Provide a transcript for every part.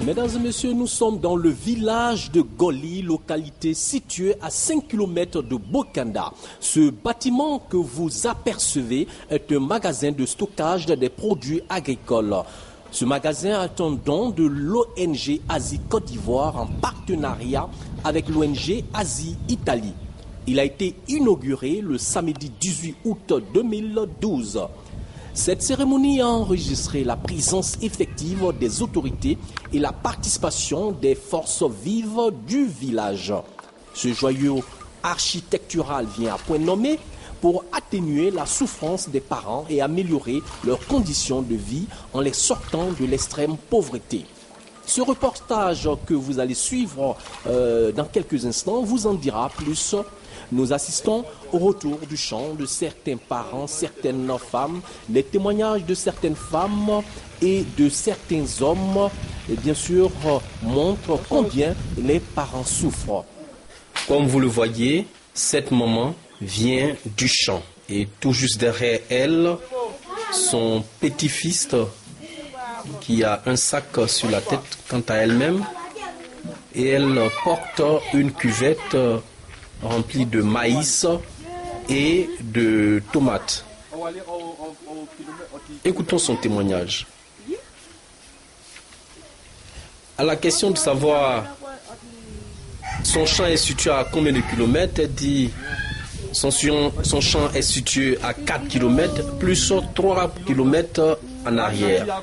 Mesdames et messieurs, nous sommes dans le village de Goli, localité située à 5 km de Bokanda. Ce bâtiment que vous apercevez est un magasin de stockage des produits agricoles. Ce magasin est un don de l'ONG Asie Côte d'Ivoire en partenariat avec l'ONG Asie Italie. Il a été inauguré le samedi 18 août 2012. Cette cérémonie a enregistré la présence effective des autorités et la participation des forces vives du village. Ce joyau architectural vient à point nommé pour atténuer la souffrance des parents et améliorer leurs conditions de vie en les sortant de l'extrême pauvreté. Ce reportage que vous allez suivre dans quelques instants vous en dira plus. Nous assistons au retour du chant de certains parents, certaines femmes, les témoignages de certaines femmes et de certains hommes, et bien sûr, montrent combien les parents souffrent. Comme vous le voyez, cette maman vient du champ et tout juste derrière elle, son petit-fils qui a un sac sur la tête quant à elle-même et elle porte une cuvette rempli de maïs et de tomates. Écoutons son témoignage. À la question de savoir son champ est situé à combien de kilomètres, elle dit son champ est situé à 4 km plus 3 km en arrière.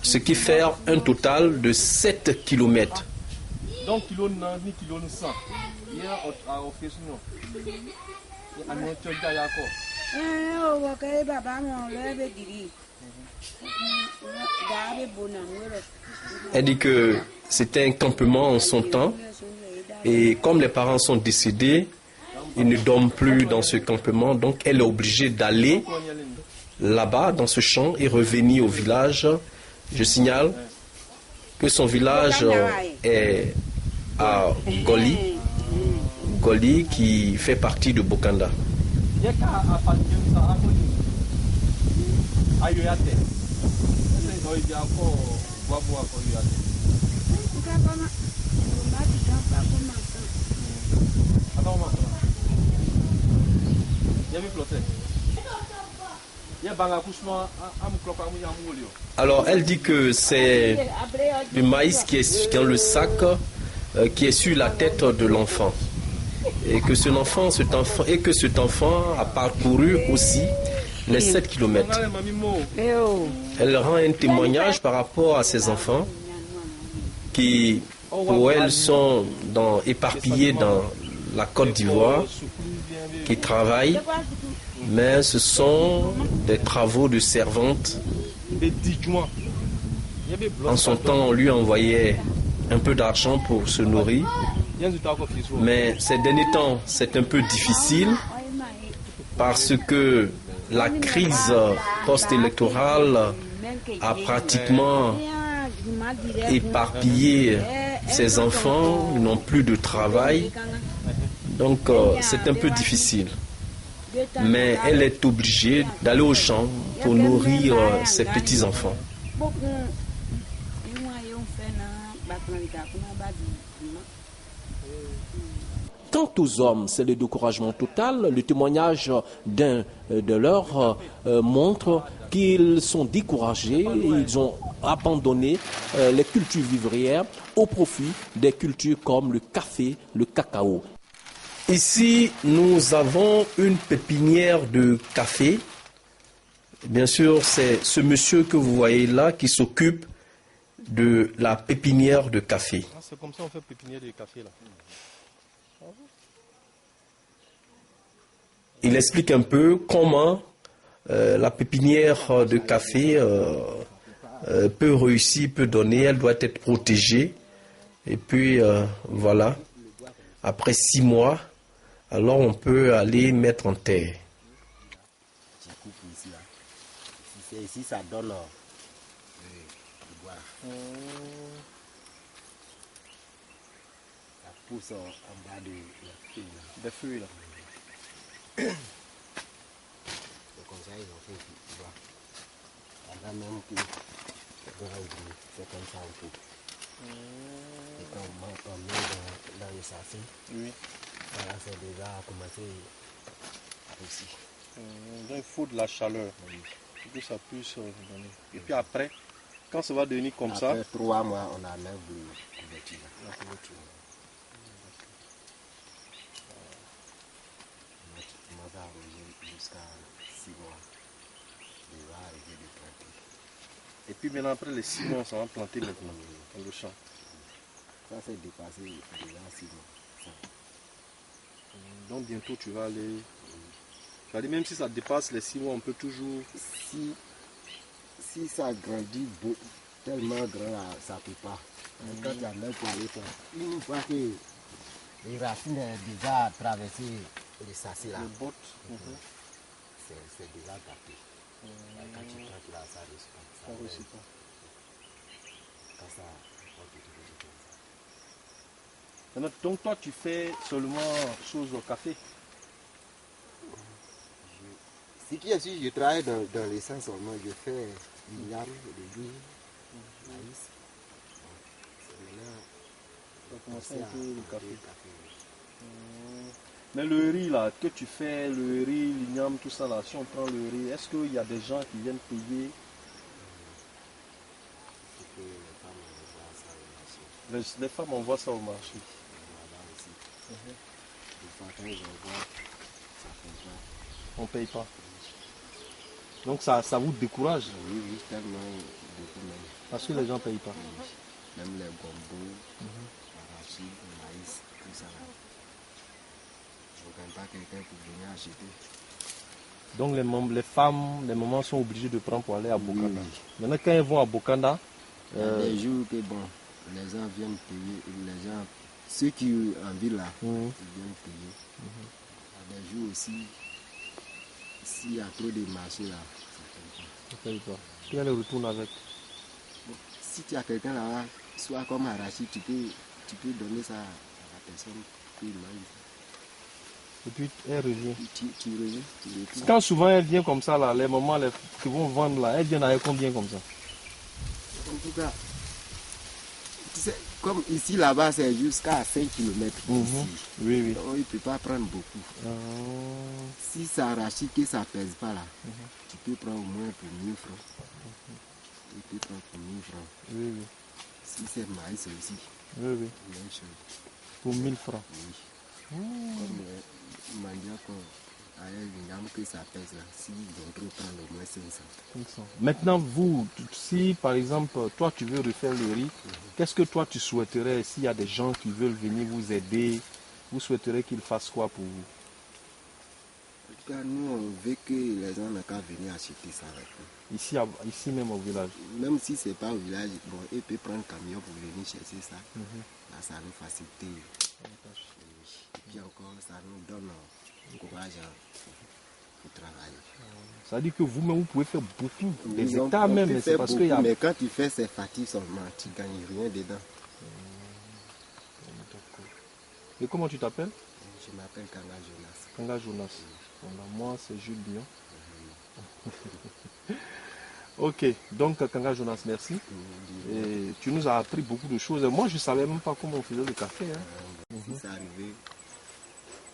Ce qui fait un total de 7 km. Donc, elle dit que c'était un campement en son temps et comme les parents sont décédés, ils ne dorment plus dans ce campement, donc elle est obligée d'aller là-bas dans ce champ et revenir au village. Je signale que son village est à Goli qui fait partie de Bokanda. Alors elle dit que c'est du maïs qui est dans le sac qui est sur la tête de l'enfant et que cet enfant a parcouru aussi les 7 km. Elle rend un témoignage par rapport à ses enfants qui, pour elle, sont éparpillés dans la Côte d'Ivoire, qui travaillent, mais ce sont des travaux de servante. En son temps, on lui envoyait un peu d'argent pour se nourrir, mais ces derniers temps, c'est un peu difficile parce que la crise post-électorale a pratiquement éparpillé ses enfants, ils n'ont plus de travail, donc c'est un peu difficile. Mais elle est obligée d'aller au champ pour nourrir ses petits-enfants. Quant aux hommes, c'est le découragement total. Le témoignage d'un de leurs montre qu'ils sont découragés et ils ont abandonné les cultures vivrières au profit des cultures comme le café, le cacao. Ici, nous avons une pépinière de café. Bien sûr, c'est ce monsieur que vous voyez là qui s'occupe de la pépinière de café. C'est comme ça qu'on fait pépinière de café là. Il explique un peu comment la pépinière de café peut réussir, peut donner, elle doit être protégée. Et puis voilà, après 6 mois, alors on peut aller mettre en terre. Ici, ça donne ça pousse en bas des feuilles là. C'est comme ça ils ont fait, tu vois. Avant même que c'est comme ça un peu. Et quand on met dans le sachet, Oui. voilà, c'est déjà commencé aussi. Donc il faut de la chaleur Oui. pour que ça puisse donner. Et puis après, quand ça va devenir comme Après ça, 3 mois, on enlève le couverture. la couverture. On va arroser jusqu'à 6 mois. Il va arriver de planter. Et puis maintenant, après les 6 mois, ça va planter maintenant dans le champ. Ça, c'est dépassé déjà 6 mois. Ça. Donc bientôt, tu vas aller... Tu vas dire, même si ça dépasse les 6 mois, on peut toujours... Si ça grandit tellement grand, là, ça ne peut pas. Quand tu enlèves pour aller faire, une fois que les racines ont déjà traversé les sachets là, Les bottes. c'est déjà gâté. Quand tu prends là, ça ne réussit pas. Ça ne réussit pas. Quand ça, on peut toujours faire ça. Maintenant, donc toi, tu fais seulement chose au café. Ce qui est sûr, je travaille dans les sens seulement. Je fais du yam, du riz, maïs. C'est maintenant. Tu as commencé un peu à le café. café. Mais le riz là, que tu fais, le riz, l'igname, tout ça là, si on prend le riz, est-ce qu'il y a des gens qui viennent payer? Que les femmes envoient ça au marché. Les femmes envoient ça au marché. Là aussi. Des fois, quand j'envoie, ça ne fait pas. On ne paye pas. Donc ça vous décourage Oui, oui, tellement beaucoup même. parce que les gens ne payent pas. Même les gombos, arachide, maïs, tout ça. Je ne gagne pas quelqu'un pour venir acheter. Donc les femmes, les mamans sont obligées de prendre pour aller à Bokanda. Oui. Maintenant quand elles vont à Bokanda, Il y a des jours que bon, les gens viennent payer, les gens, ceux qui en ville là, ils viennent payer. Il y a des jours aussi, s'il y a trop de marchés là, ça ne paye pas. ne payent pas. Puis elles retournent avec. Bon, si tu as quelqu'un là, soit comme arachide, tu peux donner ça à la personne qui mange. Et puis elles reviennent. Tu reviens, tu retournes. Quand souvent elles viennent comme ça, là, les mamans qui vont vendre là, elles viennent avec combien comme ça? En tout cas, tu sais, comme ici là-bas, c'est jusqu'à 5 km ici. Oui, oui. Donc il ne peut pas prendre beaucoup. Si ça arrache que ça ne pèse pas là, tu peux prendre au moins pour 1000 francs. Tu peux prendre pour 1000 francs. Oui, oui. Si c'est maïs aussi, Oui, oui. même chose. Pour 1000 francs. Oui. Comme les mandias que ça pèse là, si d'autres prennent au moins 500. Maintenant, vous, si par exemple, toi tu veux refaire le riz, qu'est-ce que toi tu souhaiterais s'il y a des gens qui veulent venir vous aider, vous souhaiterez qu'ils fassent quoi pour vous? En tout cas, nous on veut que les gens n'aient qu'à venir acheter ça avec nous. Ici même au village. Même si ce n'est pas au village, bon, ils peuvent prendre un camion pour venir chercher ça. Là, ça nous facilite. Et puis encore, ça nous donne courage pour travailler. Ça veut dire que vous-même, vous pouvez faire beaucoup, des Oui, on hectares peut même, mais c'est faire parce beaucoup, qu'il y a... mais quand tu fais ces fatigues seulement, tu ne gagnes rien dedans. Et comment tu t'appelles? Je m'appelle Kanga Jonas. Kanga Jonas. Voilà, moi, c'est Jules Bion. Ok, donc Kanga Jonas, merci. Et tu nous as appris beaucoup de choses. Moi, je ne savais même pas comment on faisait le café. Hein. Si c'est arrivé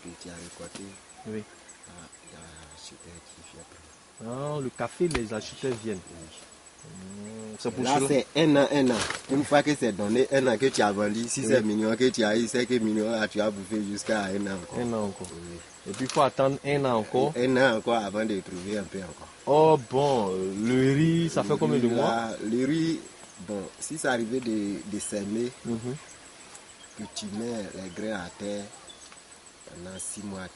que tu as récolté, Oui. il y a un acheteur qui vient prendre. Ah, le café, les acheteurs viennent. C'est pour Là, cela. c'est un an. Une fois que c'est donné, un an que tu as vendu, si c'est mignon que tu as eu, c'est que mignon, là, tu as bouffé jusqu'à un an encore. Un an encore. Oui. Et puis il faut attendre un an encore. Un an encore avant de trouver un peu encore. Oh bon, le riz, ça fait combien de mois? Là, le riz, bon, si ça arrivait de s'aimer, que tu mets les grains à terre, pendant 6 mois,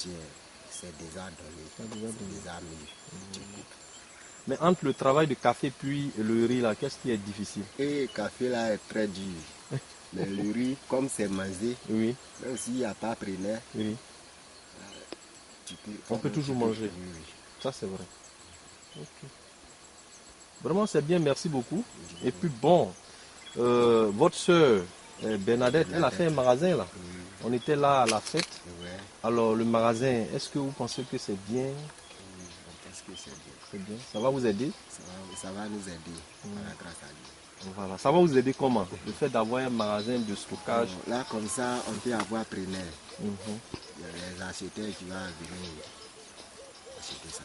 c'est déjà donné. C'est déjà mis. Tu coupes. Mais entre le travail de café puis le riz, là, qu'est-ce qui est difficile? Et le café là est très dur. Mais le riz, comme c'est mangé, Oui, même s'il n'y a pas preneur, oui. on peut toujours manger. Oui. Ça, c'est vrai. Ok. Vraiment, c'est bien, merci beaucoup. Et puis bon, votre soeur Bernadette, elle a fait un magasin là. On était là à la fête. Ouais. Alors, le magasin, est-ce que vous pensez que c'est bien? Oui, je pense que c'est bien. C'est bien. Ça va vous aider? Ça va nous aider, par la grâce à Dieu. Voilà. Ça va vous aider comment? Le fait d'avoir un magasin de stockage. Là, comme ça, on peut avoir preneur. Il y a les acheteurs qui vont venir acheter ça.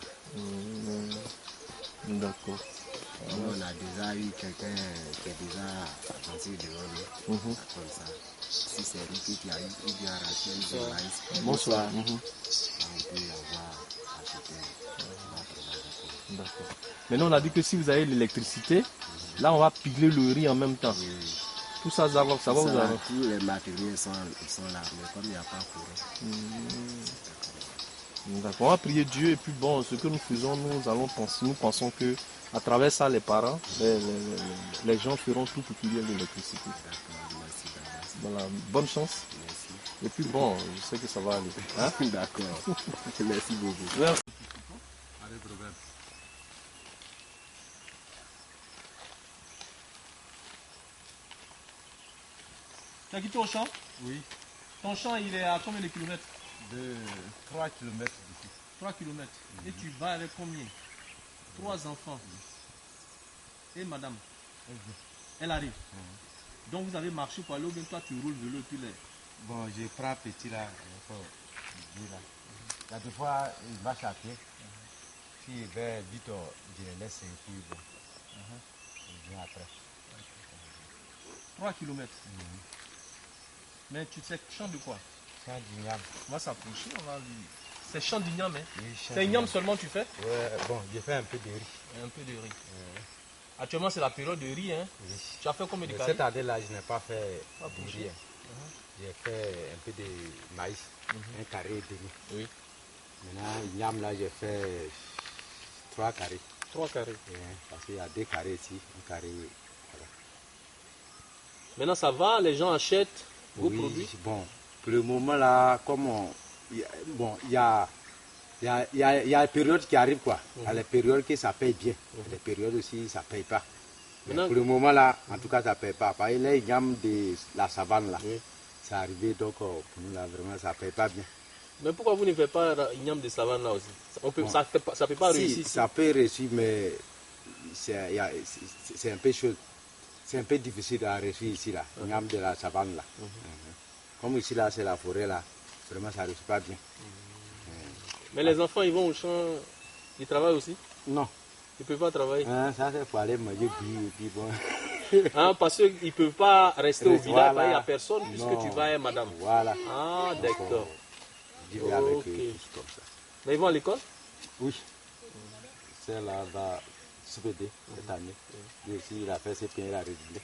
D'accord. Nous, on a déjà eu quelqu'un qui est déjà avancé devant nous. Comme ça. Si c'est lui qui a eu, il vient racheter du maïs. Bonsoir. On peut avoir acheté. D'accord. Maintenant, on a dit que si vous avez l'électricité, là, on va piler le riz en même temps. Tout ça, ça va vous arranger. Tous les matériels sont là, mais comme il n'y a pas courant. D'accord. On va prier Dieu et puis bon, ce que nous faisons, nous pensons que à travers ça, les parents, les gens feront tout pour qu'il y ait l'électricité. Voilà, bonne chance. Merci. Et puis bon, je sais que ça va aller. Hein? D'accord. Merci beaucoup. Merci. Tu as quitté au champ? Oui, Ton champ, il est à combien de kilomètres? de 3 km d'ici. 3 kilomètres. Et tu vas avec combien? 3 enfants. Et madame, elle arrive. Donc vous avez marché pour aller ou bien toi tu roules vélo et puis les... Bon, je prends petit là, il y a des fois, il marche à pied. S'il va vite, je le laisse et puis bon. Je viens après. 3 kilomètres. Mais tu sais champ de quoi? Champ d'igname. On va s'approcher, on va lui... C'est champ d'igname, hein? Oui, champ C'est igname seulement tu fais? Ouais, bon, je fais un peu de riz. Un peu de riz. Actuellement c'est la période de riz, hein? Oui. Tu as fait combien de Mais carrés? cette année-là, je n'ai pas fait Pas de bouché. riz. J'ai fait un peu de maïs, un carré et demi. Oui. Maintenant, igname là, j'ai fait 3 carrés. 3 carrés. Parce qu'il y a 2 carrés ici, un carré. Voilà. Maintenant ça va, les gens achètent vos Oui, produits? bon, pour le moment là, comme il y a des périodes qui arrivent quoi. Il y a les périodes que ça paye bien. Les périodes aussi ça paye pas. Mais Maintenant- pour le moment là, en tout cas ça paye pas. Parce que les ignames de la savane là, Oui. c'est arrivé donc pour nous là vraiment ça paye pas bien. Mais pourquoi vous ne faites pas igname de savane là aussi? On peut, Bon. ça peut pas Si, réussir ici. ça peut réussir mais c'est un peu chaud. C'est un peu difficile à réussir ici là, igname de la savane là. Comme ici là c'est la forêt là, vraiment ça ne réussit pas bien. Mais les enfants ils vont au champ, ils travaillent aussi? Non. Ils ne peuvent pas travailler. Ça c'est pour aller manger et puis bon. Hein, parce qu'ils ne peuvent pas rester au village, Voilà. parce qu'il n'y a personne, puisque Non. tu vas à madame. Voilà. Ah, d'accord. Je vais avec Ok. eux, tous comme ça. Mais ils vont à l'école? Oui. Celle-là va souper cette année. Lui aussi, il a fait ses pieds, il a redoublé.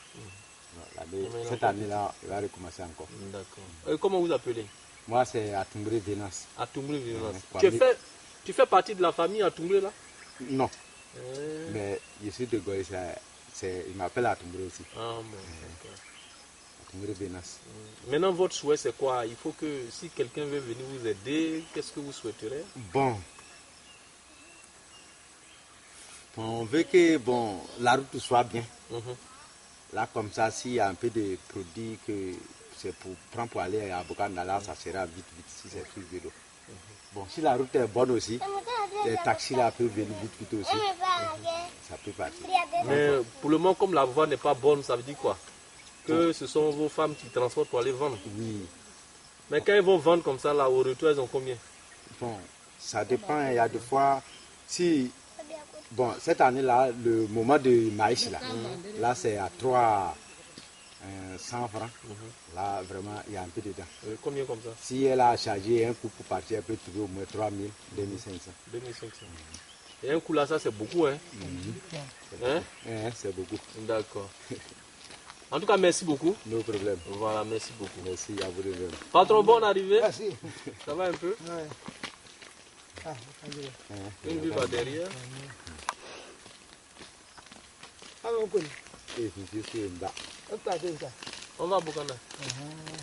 Cette année-là, il va recommencer encore. D'accord. Comment vous appelez? Moi, c'est à Toumbré Vénance. À Toumbré Vénance. Ouais, Tu fais partie de la famille à Toumbré là? Non, mais je suis de Goï, il m'appelle à Toumbré aussi. Ah bon, d'accord. À Toumbré Vénance. Maintenant, votre souhait c'est quoi? Il faut que si quelqu'un veut venir vous aider, qu'est-ce que vous souhaiterez? Bon, on veut que la route soit bien. Là, comme ça, s'il y a un peu de produits que c'est pour prendre pour aller à Bokanda, là, ça sera vite, si c'est plus vélo. Bon, si la route est bonne aussi, les taxis là peuvent venir vite aussi. Ça peut partir. Mais pour le moment, comme la voie n'est pas bonne, ça veut dire quoi? Que ce sont vos femmes qui transportent pour aller vendre. Oui. Mais quand elles vont vendre comme ça, là, au retour, elles ont combien? Bon, ça dépend. Il y a des fois, cette année-là, le moment de maïs là c'est à 300 francs. Là, vraiment, il y a un peu dedans. Combien comme ça? Si elle a chargé un coup pour partir, elle peut trouver au moins 3000, 2500. 2500. Et un coup là, ça c'est beaucoup, hein? Hein? C'est beaucoup. D'accord. En tout cas, merci beaucoup. No problème. Voilà, merci beaucoup. Merci à vous de même. Patron, bonne arrivée. Merci. Ça va un peu? Une vie va derrière. Et puis, je suis là. On va à Bokanda.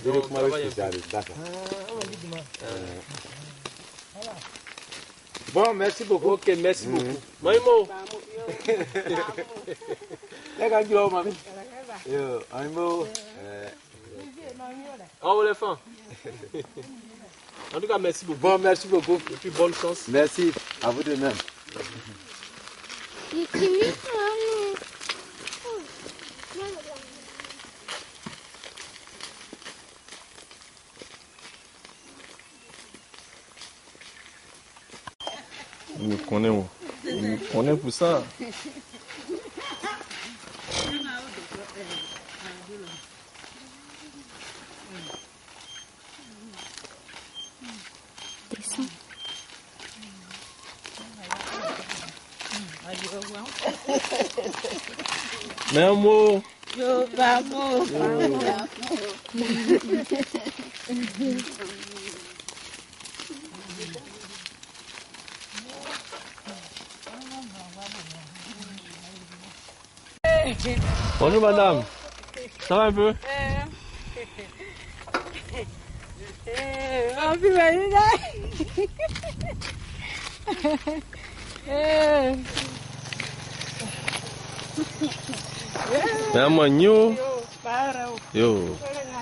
Je Non, vais on travaille un peu. d'accord. Bon, merci beaucoup. Ok, merci beaucoup. Maïmo, oh l'éléphant. En tout cas, merci beaucoup. Bon, merci beaucoup. Et puis bonne chance. Merci à vous de même. Il me connaît, oh. Il me connaît pour ça. Mais un mot. Bonjour madame. Ça va un peu?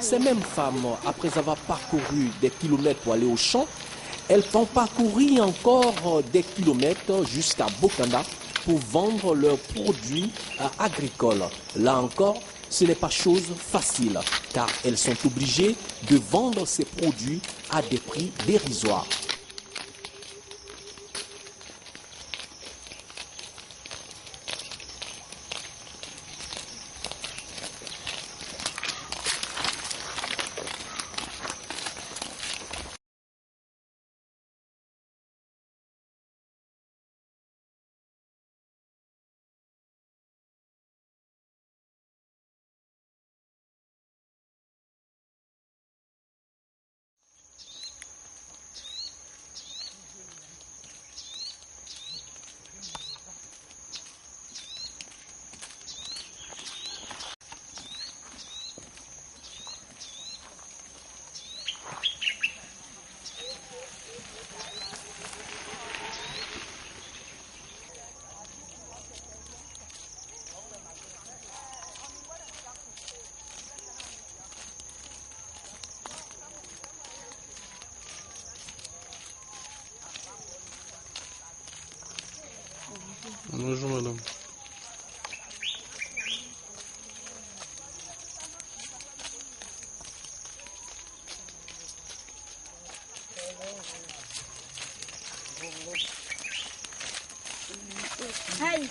Ces mêmes femmes, après avoir parcouru des kilomètres pour aller au champ, elles vont parcourir encore des kilomètres jusqu'à Bokanda pour vendre leurs produits agricoles. Là encore, ce n'est pas chose facile, car elles sont obligées de vendre ces produits à des prix dérisoires. Bonjour madame. Hey.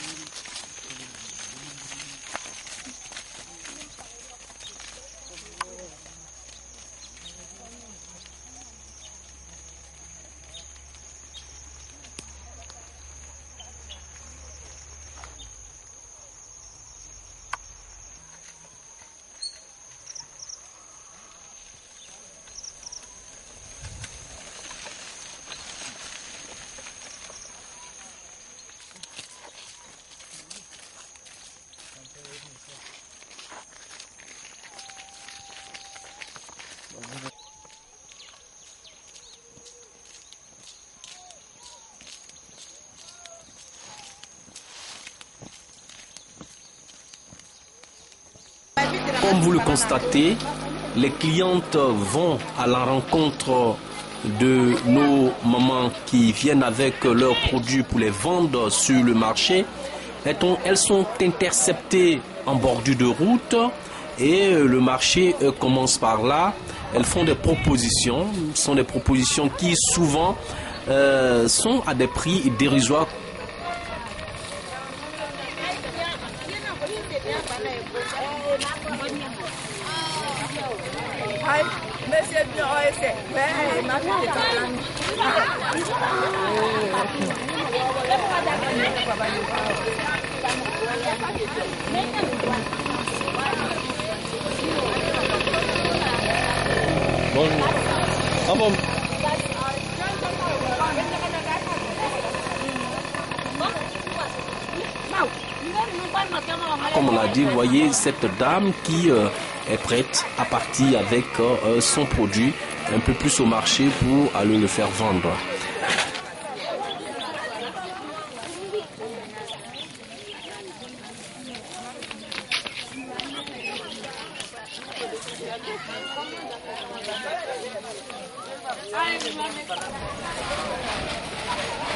Comme vous le constatez, les clientes vont à la rencontre de nos mamans qui viennent avec leurs produits pour les vendre sur le marché. Elles sont interceptées en bordure de route et le marché commence par là. Elles font des propositions, ce sont des propositions qui souvent sont à des prix dérisoires. Ah bon. Comme on l'a dit, vous voyez cette dame qui est prête à partir avec son produit un peu plus au marché pour aller le faire vendre.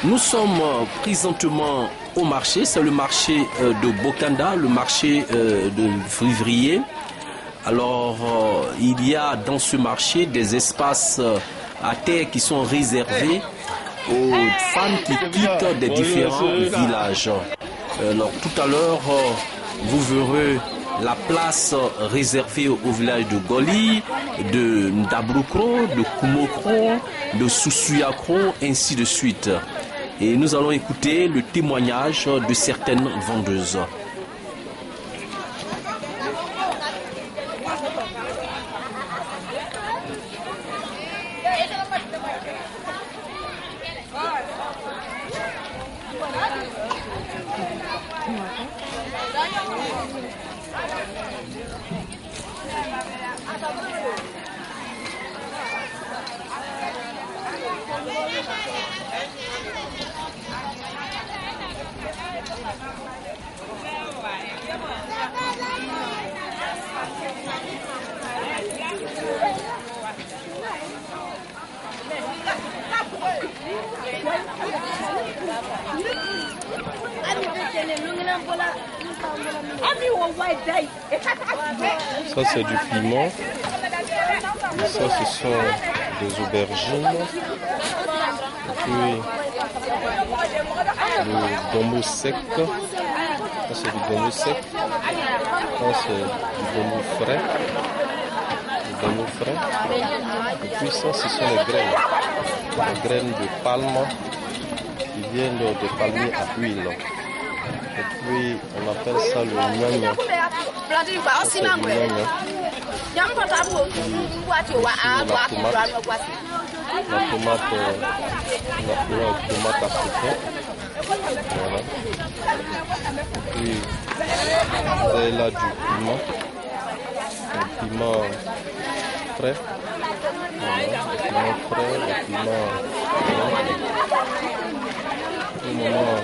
Nous sommes présentement au marché, c'est le marché de Bokanda, le marché de février. Alors, il y a dans ce marché des espaces à terre qui sont réservés aux femmes qui quittent des différents villages. Alors, tout à l'heure, vous verrez la place réservée au village de Goli, de Ndabrukro, de Kumokro, de Soussuyakro, ainsi de suite. Et nous allons écouter le témoignage de certaines vendeuses. Ça c'est du piment. Et ça ce sont des aubergines. Et puis le gombo sec. Ça c'est du gombo sec. Ça c'est du gombo frais. Le gombo frais. Et puis ça ce sont les graines. Les graines de palme qui viennent des palmiers à huile. Et puis on appelle ça le gnagna. Ça, c'est du gnagna. La tomate africaine. Voilà. Puis vous avez là du piment. Le piment frais. Voilà. Le piment frais, le piment. Au moment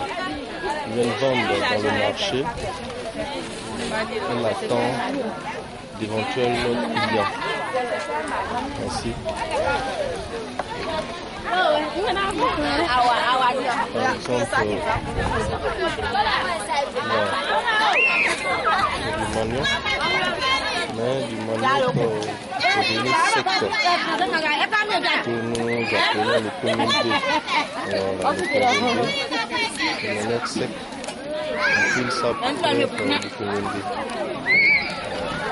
ils viennent vendre dans le marché. On attend d'éventuels clients. Ainsi. Par exemple, du manioc, mais du manioc c'est devenu sec, que nous appelons le communauté. Voilà, le manioc sec, on file ça pour faire du communauté.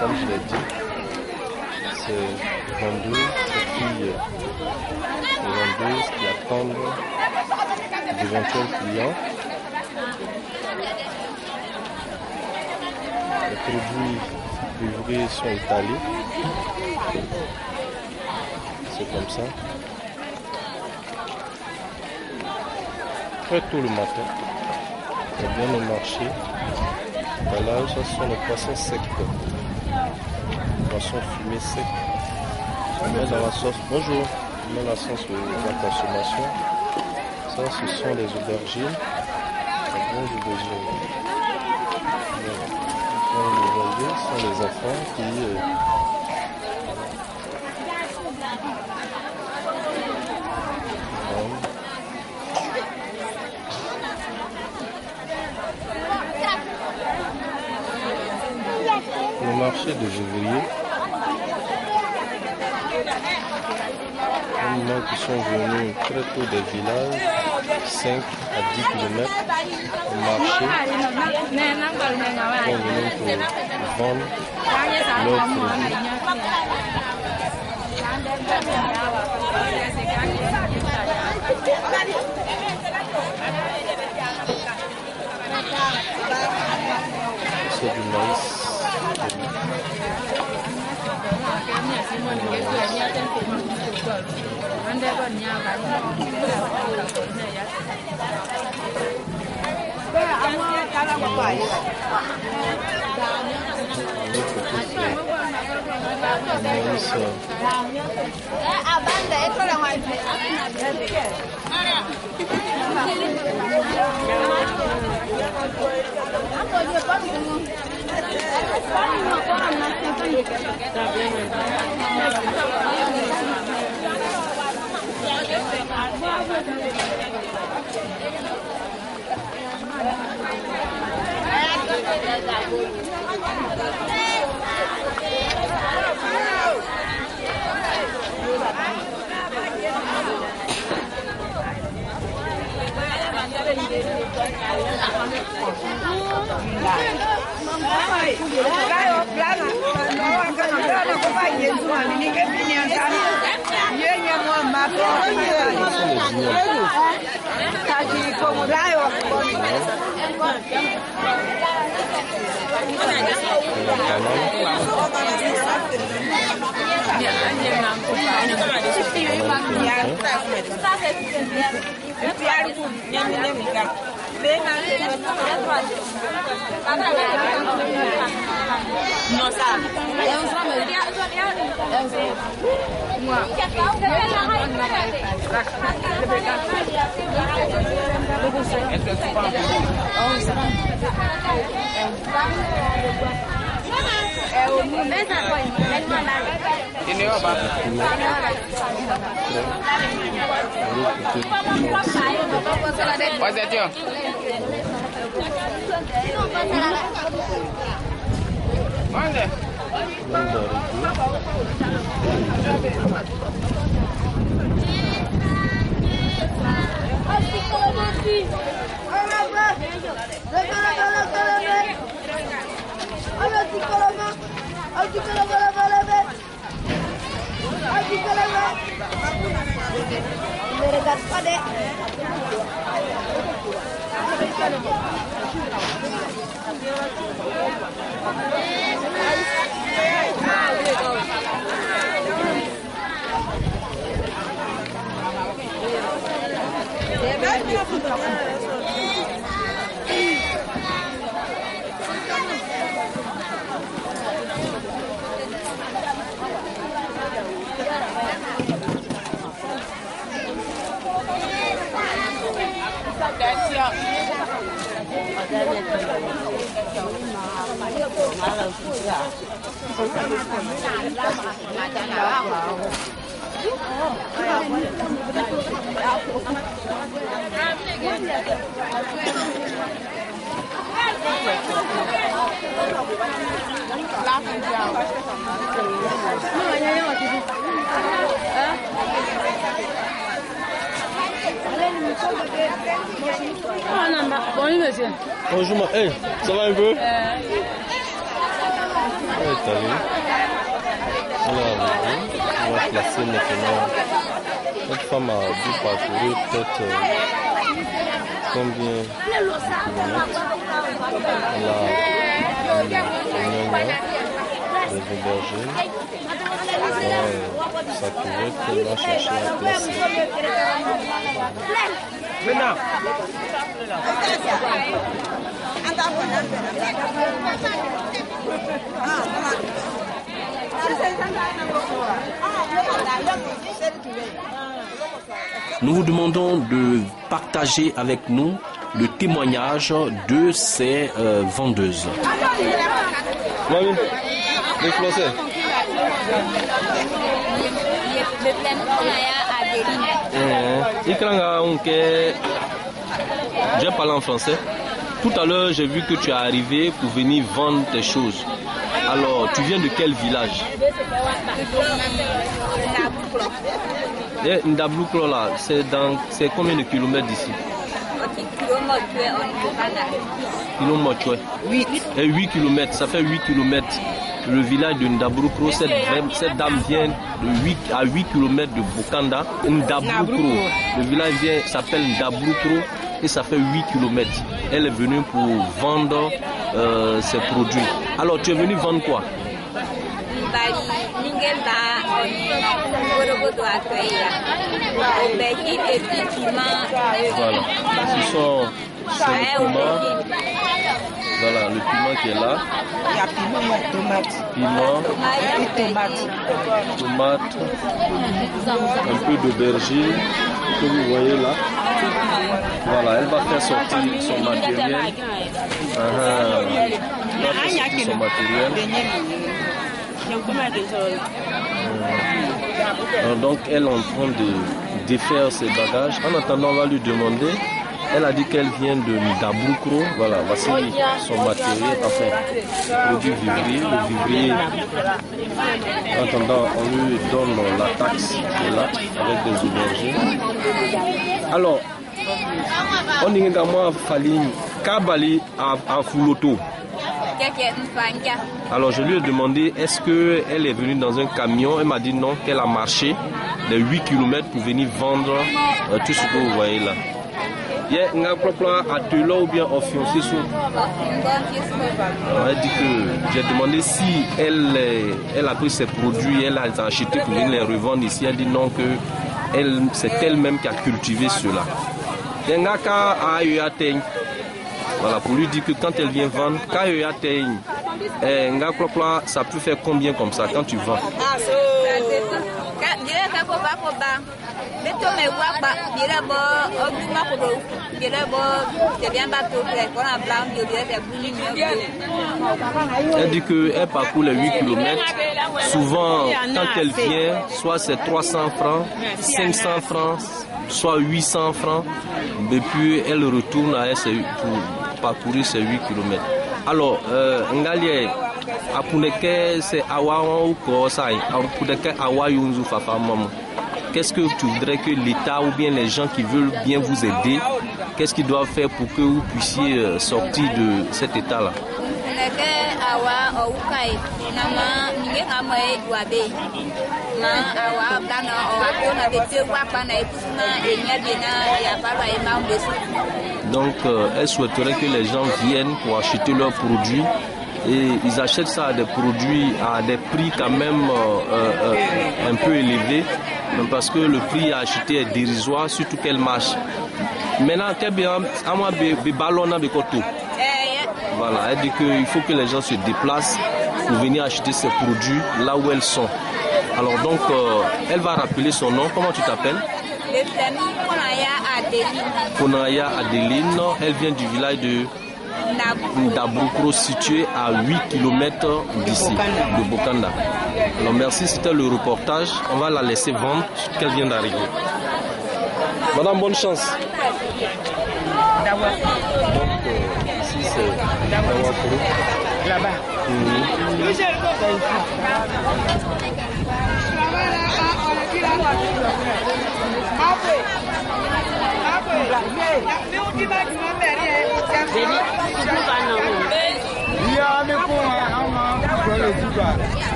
Comme je l'ai dit, c'est vendeuses, ces filles, les vendeuses qui attendent d'éventuels clients. Les produits livrés sont étalés. C'est comme ça. Très tôt le matin, il y a bien le marché. Là, ça sont les poissons secs. Poisson fumé sec. On met dans la sauce. Bonjour. On met la sauce de la consommation. Ça, ce sont les aubergines. Les bons aubergines. Les aubergines sont les enfants qui. Le marché de février. Les gens qui sont venus très tôt des villages, 5 à 10 km au marché, sont venus pour vendre leurs produits. C'est du maïs. Bonjour, hey, ça va un peu? On va placer maintenant. Cette femme a dû parcourir peut-être combien de kilomètres? Elle a des aubergines. Sa cuvette qu'elle va chercher à placer. Maintenant. Nous vous demandons de partager avec nous le témoignage de ces vendeuses. Mami, les Français. Je parle en français. Tout à l'heure, j'ai vu que tu es arrivé pour venir vendre tes choses. Alors, tu viens de quel village? Ndablouklo là, c'est combien de kilomètres d'ici? Kilomètres. 8. Et 8 kilomètres, ça fait 8 kilomètres. Le village de Ndablouklo, cette dame vient de 8 à 8 kilomètres de Bokanda. Ndablouklo. Le village s'appelle Ndablouklo et ça fait 8 kilomètres. Elle est venue pour vendre ses produits. Alors, tu es venu vendre quoi? Voilà. Ce sont ces piments. Voilà, le piment qui est là. Il y a piment, tomate. Piment, tomate, un peu d'aubergine que vous voyez là. Voilà, elle va faire sortir son matériel. Elle va faire sortir son matériel. Donc elle est en train de défaire ses bagages. En attendant, on va lui demander. Elle a dit qu'elle vient de Ndablouklo. Voilà, voici son matériel, enfin, produit vivrier. Le vivrier, en attendant, on lui donne la taxe qui est là, avec des aubergines. Alors, on dit également à Faline, Kabali à Fouloto. Alors je lui ai demandé est-ce qu'elle est venue dans un camion. Elle m'a dit non, qu'elle a marché de 8 km pour venir vendre tout ce que vous voyez là. Il y a un atelier ou bien fiancé sur. Elle dit que j'ai demandé si elle a pris ses produits, elle a acheté pour venir les revendre ici. Elle dit non, que c'est elle-même qui a cultivé cela. Voilà, pour lui dire que quand elle vient vendre, ça peut faire combien comme ça quand tu vends? Elle dit qu'elle parcourt les 8 km. Souvent, quand elle vient, soit c'est 300 francs, 500 francs, soit 800 francs. Et puis elle retourne à elle pour parcourir ces 8 km. Alors, Ngalie, c'est Awa ou Kosai, Awa Yunzu Fafa Maman. Qu'est-ce que tu voudrais que l'État ou bien les gens qui veulent bien vous aider, qu'est-ce qu'ils doivent faire pour que vous puissiez sortir de cet état-là? Donc, elle souhaiterait que les gens viennent pour acheter leurs produits. Et ils achètent ça à des produits à des prix quand même un peu élevés, parce que le prix à acheter est dérisoire, surtout qu'elle marche. Maintenant, voilà, elle dit qu'il faut que les gens se déplacent pour venir acheter ces produits là où elles sont. Alors donc, elle va rappeler son nom. Comment tu t'appelles? Konaya Adeline. Elle vient du village de Ndabrukro, situé à 8 km d'ici, de Bokanda. Alors merci, c'était le reportage. On va la laisser vendre qu'elle vient d'arriver. Madame, bonne chance. Donc ici c'est Dawakro. Là-bas.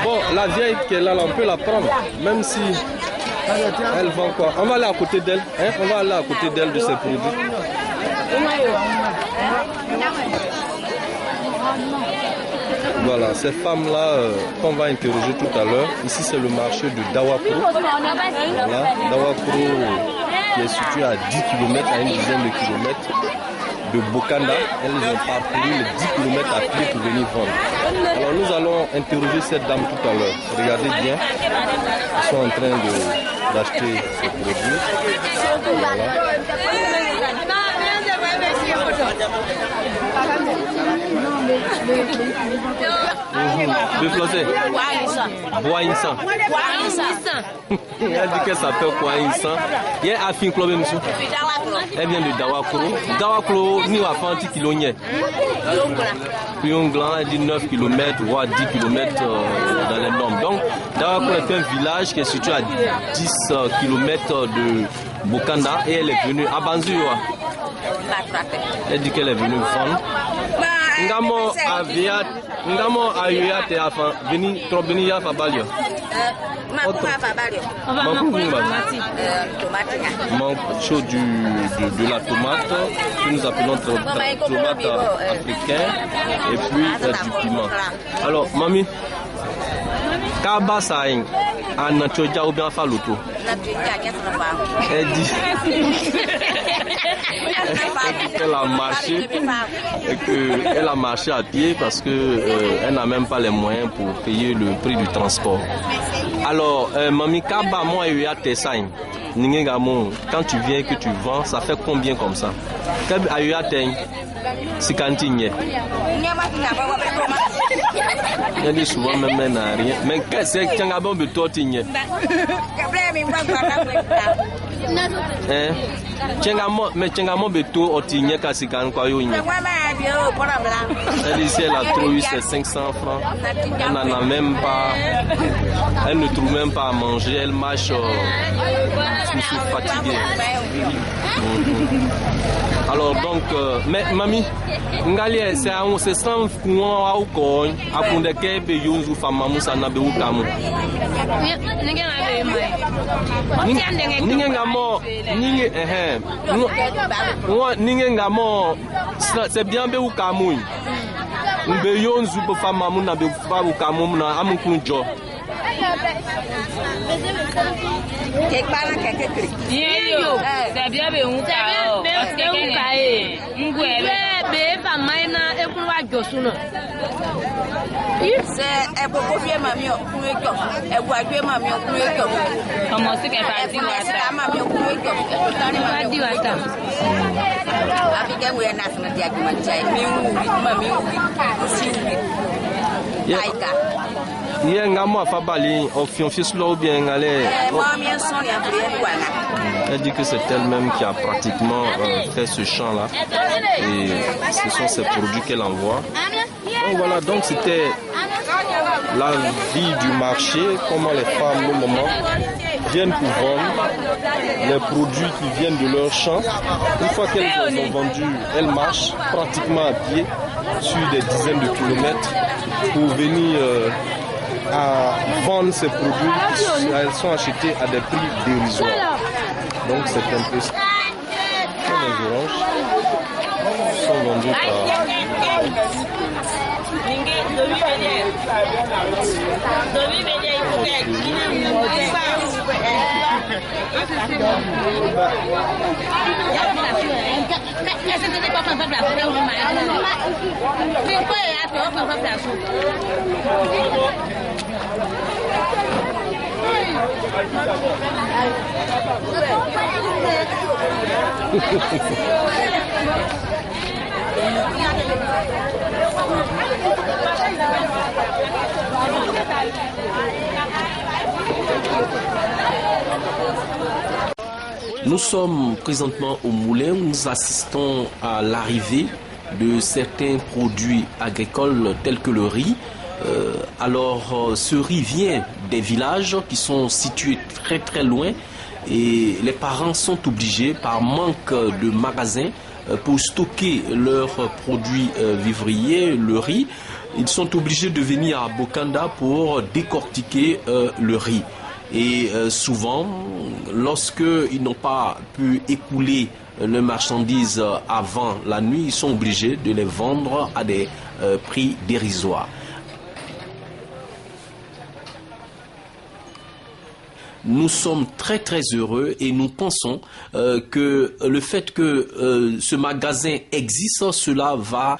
Bon, la vieille qui est là, on peut la prendre, même si elle vend quoi. On va aller à côté d'elle, hein? On va aller à côté d'elle de ses produits. Voilà, ces femmes-là qu'on va interroger tout à l'heure. Ici, c'est le marché de Dawakro. Voilà, Dawakro qui est situé à 10 km, à une dizaine de kilomètres de Bokanda. Elles ont parcouru les 10 km à pied pour venir vendre. Alors, nous allons interroger cette dame tout à l'heure. Regardez bien. Ils sont en train d'acheter ces produits. Voilà. Le français. Boaïnsan. Elle dit qu'elle s'appelle Boaïnsan. Il y a Afin Club monsieur. Elle vient de Dawakro. Dawakro, nous avons un petit kilomètre. Pyonglan, elle dit 9 km, voire 10 km dans les normes. Donc, Dawakro est un village qui est situé à 10 km de Bokanda et elle est venue à Banzua. Elle dit qu'elle est venue vendre. Ngamo ayuya te afa veni trop veni ya fa balio. Manque chaud de la tomate que nous appelons tomate africaine et puis du piment. Alors mamie, kaba saing anachoja ou bien fa loto. Elle dit qu'elle a marché et qu'elle a marché à pied parce que elle n'a même pas les moyens pour payer le prix du transport. Alors, Mami Kaba, moi, il y a tes signes. Quand tu viens et que tu vends, ça fait combien comme ça? C'est cantine. Il y a des souvent même rien. Mais qu'est-ce que tu as bon de toi? Mais Tchengamo Beto, Otigné Kassikan, quoi, elle ici, elle a trop eu ses 500 francs. Elle n'en a même pas. Elle ne trouve même pas à manger. Elle marche fatiguée. Alors donc, mais mamie, Ngali, c'est sans courant au coin, à Kundeke, Beyonzu, Famamu, Sanabe, Kamu. C'est bien Be Kamu. Beyonzu, Famamu, Nabe, Kamu, na Amukunjo. C'est bien, mais on elle dit que c'est elle-même qui a pratiquement fait ce champ-là et ce sont ces produits qu'elle envoie. Donc voilà, donc c'était la vie du marché, comment les femmes, nos mamans, viennent pour vendre les produits qui viennent de leur champ. Une fois qu'elles les ont vendus, elles marchent pratiquement à pied sur des dizaines de kilomètres pour venir à vendre ces produits. Elles sont achetées à des prix dérisoires. Donc c'est un peu ça. Les oranges sont vendues par... Nous sommes présentement au moulin où nous assistons à l'arrivée de certains produits agricoles tels que le riz. Ce riz vient des villages qui sont situés très très loin et les parents sont obligés par manque de magasins pour stocker leurs produits vivriers, le riz. Ils sont obligés de venir à Bokanda pour décortiquer le riz. Et souvent, lorsqu'ils n'ont pas pu écouler leurs marchandises avant la nuit, ils sont obligés de les vendre à des prix dérisoires. Nous sommes très très heureux et nous pensons que le fait que ce magasin existe, cela va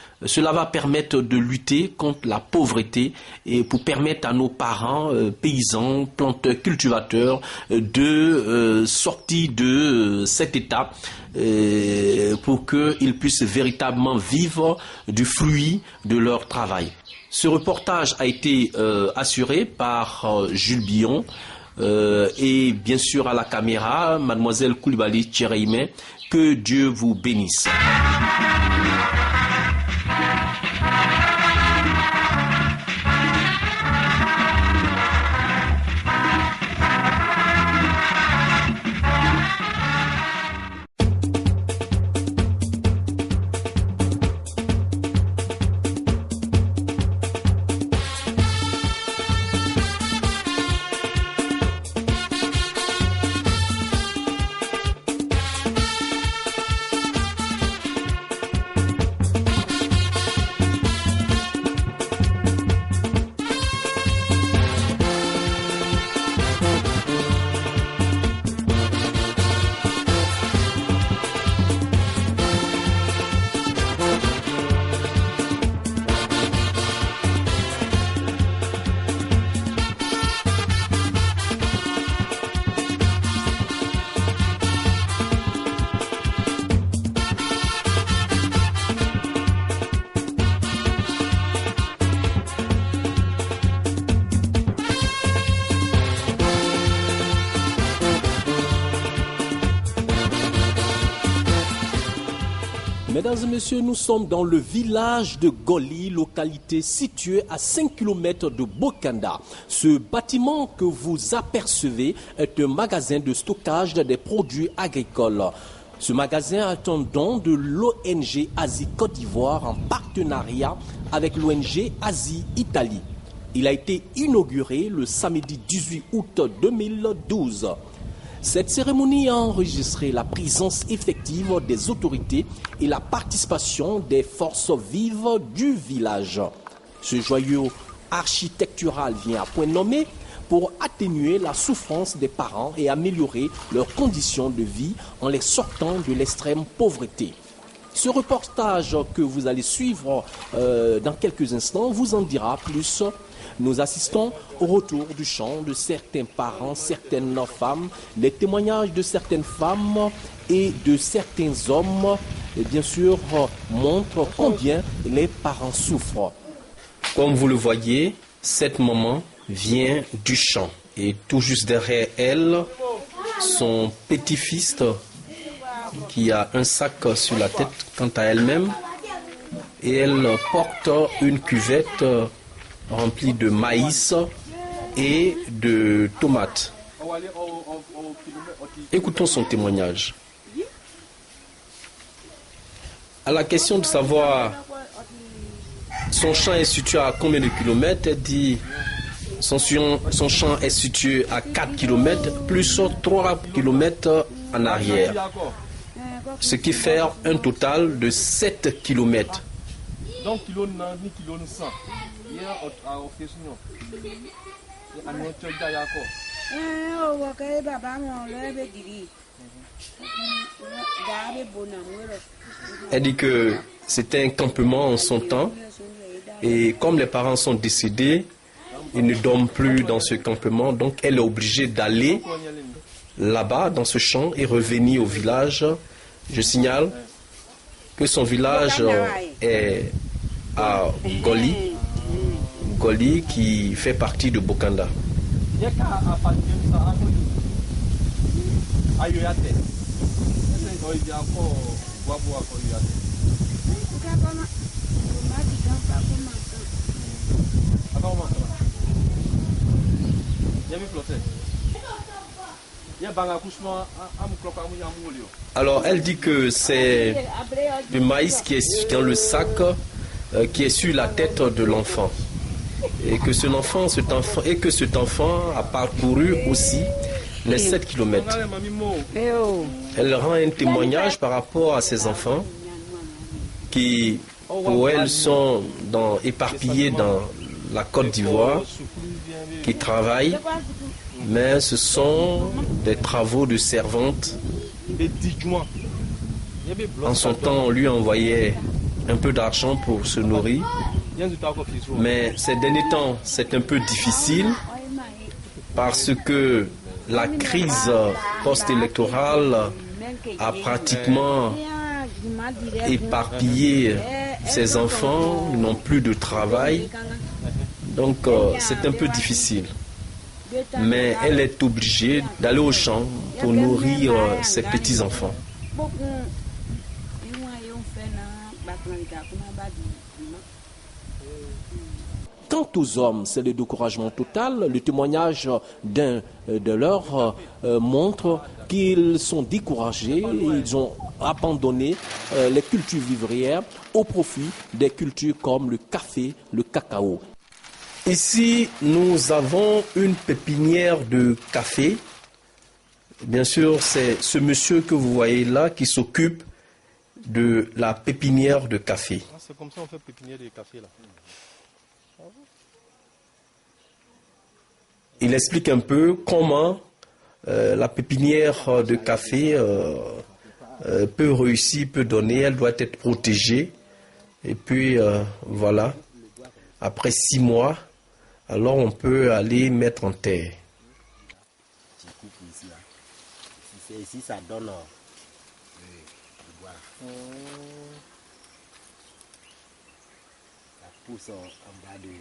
permettre de lutter contre la pauvreté et pour permettre à nos parents, paysans, planteurs, cultivateurs de sortir de cet état pour qu'ils puissent véritablement vivre du fruit de leur travail. Ce reportage a été assuré par Jules Billon. Et bien sûr à la caméra, mademoiselle Koulibaly Tchereime, que Dieu vous bénisse. Mesdames et messieurs, nous sommes dans le village de Goli, localité située à 5 km de Bokanda. Ce bâtiment que vous apercevez est un magasin de stockage des produits agricoles. Ce magasin a un don de l'ONG Asie Côte d'Ivoire en partenariat avec l'ONG Asie Italie. Il a été inauguré le samedi 18 août 2012. Cette cérémonie a enregistré la présence effective des autorités et la participation des forces vives du village. Ce joyau architectural vient à point nommé pour atténuer la souffrance des parents et améliorer leurs conditions de vie en les sortant de l'extrême pauvreté. Ce reportage que vous allez suivre dans quelques instants vous en dira plus. Nous assistons au retour du chant de certains parents, certaines femmes, les témoignages de certaines femmes et de certains hommes, et bien sûr, montrent combien les parents souffrent. Comme vous le voyez, cette maman vient du champ et tout juste derrière elle, son petit-fils qui a un sac sur la tête quant à elle-même et elle porte une cuvette remplie de maïs et de tomates. Écoutons son témoignage. À la question de savoir son champ est situé à combien de kilomètres, elle dit son champ est situé à 4 km plus 3 km en arrière. Ce qui fait un total de 7 km. Donc, elle dit que c'était un campement en son temps et comme les parents sont décédés, ils ne dorment plus dans ce campement, donc elle est obligée d'aller là-bas dans ce champ et revenir au village. Je signale que son village est à Goli qui fait partie de Bokanda. Alors elle dit que c'est le maïs qui est dans le sac qui est sur la tête de l'enfant et que cet enfant a parcouru aussi les 7 km. Elle rend un témoignage par rapport à ses enfants qui pour elle sont éparpillés dans la Côte d'Ivoire, qui travaillent, mais ce sont des travaux de servante. En son temps, on lui envoyait un peu d'argent pour se nourrir, mais ces derniers temps, c'est un peu difficile parce que la crise post-électorale a pratiquement éparpillé ses enfants, ils n'ont plus de travail, donc c'est un peu difficile. Mais elle est obligée d'aller au champ pour nourrir ses petits-enfants. Quant aux hommes, c'est le découragement total. Le témoignage d'un de leurs montre qu'ils sont découragés. Ils ont abandonné les cultures vivrières au profit des cultures comme le café, le cacao. Ici, nous avons une pépinière de café. Bien sûr, c'est ce monsieur que vous voyez là qui s'occupe de la pépinière de café. C'est comme ça qu'on fait pépinière de café là. Il explique un peu comment la pépinière de café peut réussir, peut donner, elle doit être protégée. Et puis voilà, après 6 mois, alors on peut aller mettre en terre. Ici, ça donne voilà. Ça pousse en bas des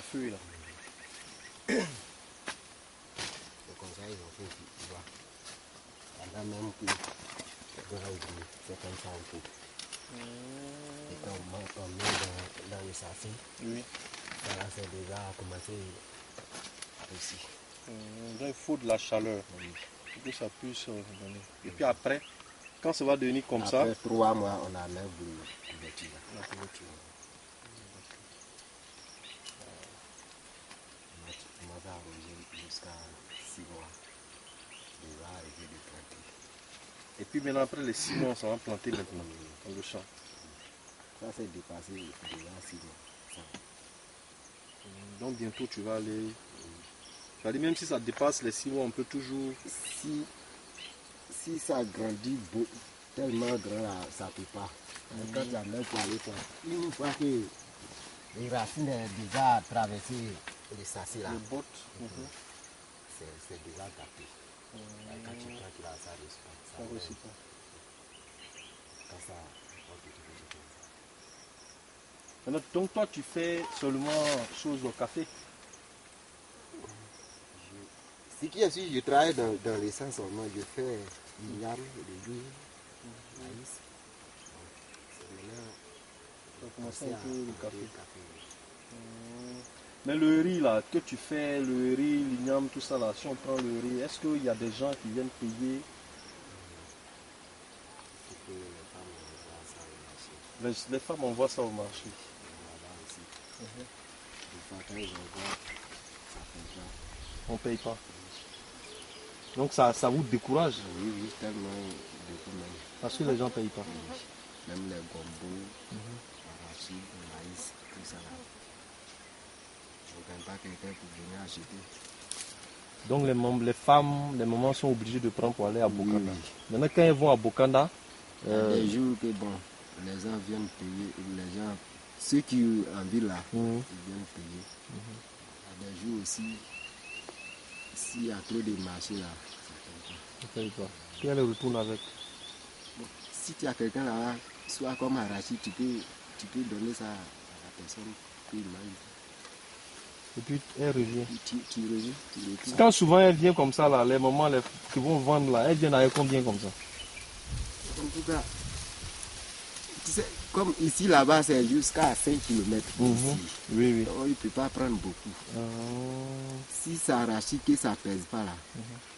feuilles là. C'est comme ça ils ont fait, tu vois. Pendant même que c'est comme ça un peu. Et quand on met dans le sachet, Oui. ça là, c'est déjà commencé aussi. Donc il faut de la chaleur pour que ça puisse donner. Et puis après, quand ça va devenir comme Après 3 mois, on enlève le couverture. La couverture. On va arroser jusqu'à 6 mois. Il va arriver de planter. Et puis maintenant, après les 6 mois, ça va planter maintenant dans le champ. Ça, c'est dépassé déjà 6 mois. Ça. Donc bientôt, tu vas aller... C'est-à-dire, même si ça dépasse les 6 mois, on peut toujours... Si ça grandit tellement grand, là, ça ne peut pas. Quand tu amènes pour aller faire, une fois que les racines sont déjà traversé les sachets là, Les bottes. c'est déjà gâté. Quand tu prends, tu as ça reçoit. Ça ne réussit pas. Quand ça, on peut te faire comme ça. Maintenant, donc toi, tu fais seulement chose au café. Ce qui est sûr, je travaille dans l'essence seulement, je fais l'igname, le riz, maïs. C'est maintenant, Tu as commencé c'est un peu le café. café. Mais le riz là, que tu fais, le riz, l'igname, tout ça là, si on prend le riz, est-ce qu'il y a des gens qui viennent payer? Et puis les femmes, on voit ça au marché. Les femmes, on voit ça au marché. Là-bas aussi. Des fois, quand ils envoient, ça fait pas. On ne paye pas. Donc ça vous décourage Oui, oui, tellement beaucoup même. parce que les gens ne payent pas. Même les gombos, arachide, maïs, tout ça là. On ne gagne pas quelqu'un pour venir acheter. Donc les femmes, les mamans sont obligées de prendre pour aller à Bokanda. Oui. Maintenant quand elles vont à Bokanda, Il y a des jours que bon, les gens viennent payer, les gens, ceux qui en ville là, ils viennent payer. Il y a des jours aussi, s'il y a trop de marchés là, ça ne paye pas. ne payent pas. Puis elles retournent avec. Bon, si tu as quelqu'un là, soit comme arachide, tu peux donner ça à la personne qui mange. Et puis elles reviennent. Tu reviens, tu retournes. Quand souvent elles viennent comme ça, là, les mamans qui vont vendre là, elles viennent avec combien comme ça? En tout cas, tu sais, comme ici là-bas, c'est jusqu'à 5 km d'ici. Oui, oui. Donc, il ne peut pas prendre beaucoup. Ah, Si ça arrache que ça ne pèse pas là,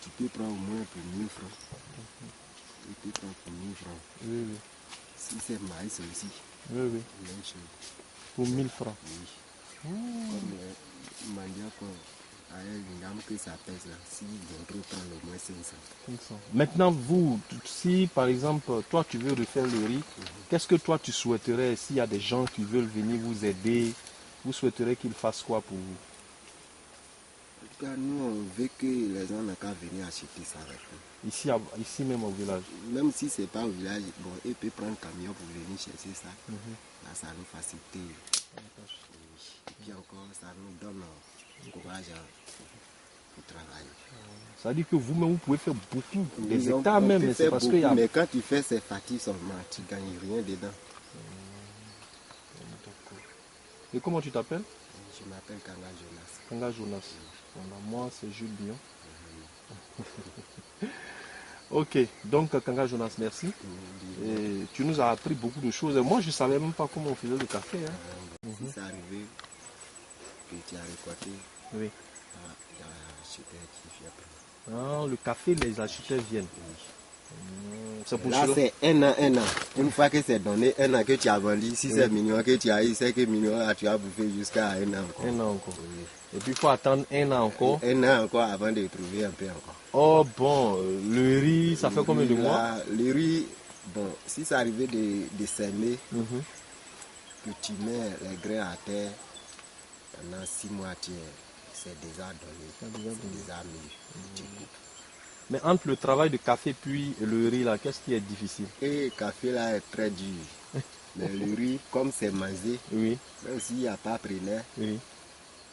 tu peux prendre au moins pour 1000 francs. Tu peux prendre pour 1000 francs. oui, oui. Si c'est maïs aussi, Oui, oui. même chose. Pour 1000 francs. Oui. Comme les mandias avec une dame que ça pèse là, si ils vont prendre au moins 500. 500. Maintenant, vous, si par exemple, toi tu veux refaire le riz, qu'est-ce que toi tu souhaiterais s'il y a des gens qui veulent venir vous aider, vous souhaiterez qu'ils fassent quoi pour vous? En tout cas, nous, on veut que les gens n'aient qu'à venir acheter ça avec nous. Ici même au village. Même si ce n'est pas au village, bon, ils peuvent prendre un camion pour venir chercher ça. Là, ça nous facilite. Et puis encore, ça nous donne courage pour travailler. Ça veut dire que vous-même, vous pouvez faire beaucoup, des Oui, hectares on même, peut mais c'est faire parce beaucoup, qu'il y a... mais quand tu fais ces fatigues seulement, tu ne gagnes rien dedans. Et comment tu t'appelles? Je m'appelle Kanga Jonas. Kanga Jonas. Voilà, moi, c'est Jules Bion. Ok, donc Kanga Jonas, merci. Et tu nous as appris beaucoup de choses. Et moi, je ne savais même pas comment on faisait le café. Hein. Si c'est arrivé que tu as récolté, Oui. il y a un acheteur qui vient prendre. Ah, le café, les acheteurs viennent. C'est pour Là, cela. c'est un an. Une fois que c'est donné, un an que tu as vendu, si c'est mignon que tu as eu, c'est que mignon, là, tu as bouffé jusqu'à un an encore. Un an encore. Oui. Et puis il faut attendre un an encore. Un an encore avant de trouver un peu encore. Oh bon, le riz, ça fait combien de mois? Là, le riz, bon, si c'est arrivé de s'aimer, que tu mets les grains à terre, pendant 6 mois, c'est déjà donné. C'est déjà mis. Tu coupes. Mais entre le travail de café puis le riz, là, qu'est-ce qui est difficile? Et le café là est très dur. Mais le riz, comme c'est mangé, Oui, même s'il n'y a pas preneur, oui.